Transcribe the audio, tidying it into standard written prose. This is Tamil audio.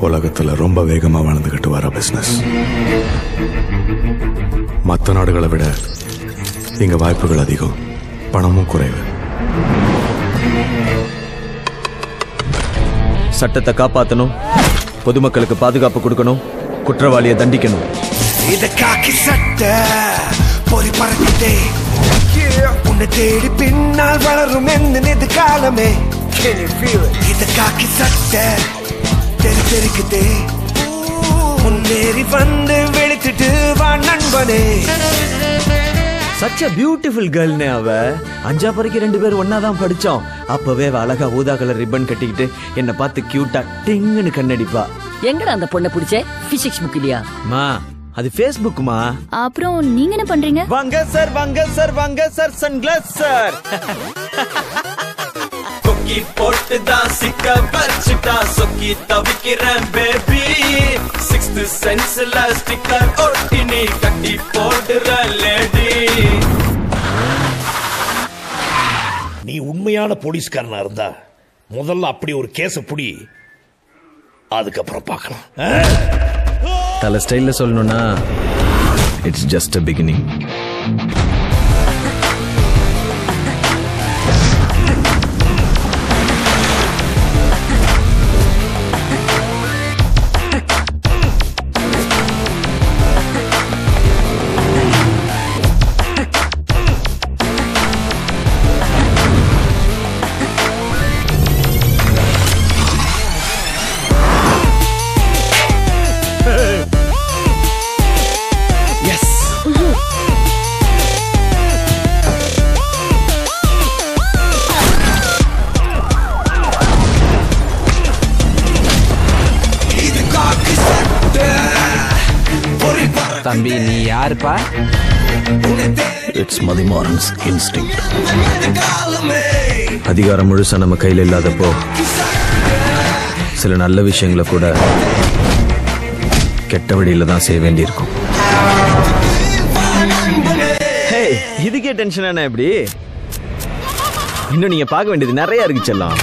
உலகத்துல ரொம்ப வேகமா வளர்ந்துகிட்டு வர பிசினஸ். மற்ற நாடுகளை விட இங்க வாய்ப்புகள் அதிகம், பணமும் குறைவு. சட்டத்தை காப்பாற்றணும், பொதுமக்களுக்கு பாதுகாப்பு கொடுக்கணும், குற்றவாளியை தண்டிக்கணும். இத காக்கி சட்ட பொறி பறக்குதே, உன்னை தேடி பின்னால் வளரும் எந்த காலமே. இத காக்கி சட்ட தெரிக்குதே, முன்னேறி வந்து வெளுத்துட்டு வா நண்பனே. Such a beautiful girl நே அவ. 5ஆம் வரைக்கும் 2 பேரும் ஒன்னாதான் படிச்சோம். அப்பவே அழகா ஊதா கலர் ரிப்பன் கட்டிக்கிட்டு என்ன பார்த்து கியூட்டா டிங்குன்னு கண்ணடிப்பா. எங்கடா அந்த பொண்ணை பிடிச்சே? பிசிக்ஸ் புக் இல்லையா? மா, அது ஃபேஸ்புக்மா. அப்புறம் நீங்க என்ன பண்றீங்க? வாங்க சார், வாங்க சார், வாங்க சார், சன்கிளாஸ் சார். கொக்கி போட்டு தான் சிக்க வச்சுட்டா சொக்கி தவிக்கிறேன் பேபி. 6th சென்ஸ்ல ஸ்டிக்கர் ஒட்டி நீ கட்டி போடுற லேடி. நீ உண்மையான போலீஸ்காரனா இருந்தா முதல்ல அப்படி ஒரு கேஸ புடி, அதுக்கப்புறம் பார்க்கலாம். தல ஸ்டைல்ல சொல்லணும்னா இட்ஸ் ஜஸ்ட் a beginning. தம்பி, நீ யாருப்பா? It's Mathimaran's instinct. அதிகாரம் முழுசா நம்ம கையில் இல்லாதப்போ சில நல்ல விஷயங்களை கூட கெட்ட வழியில தான் செய்ய வேண்டியிருக்கும். இதுக்கே டென்ஷன் என்ன? எப்படி இன்னும் நீங்க பார்க்க வேண்டியது நிறைய இருக்கு செல்லம்.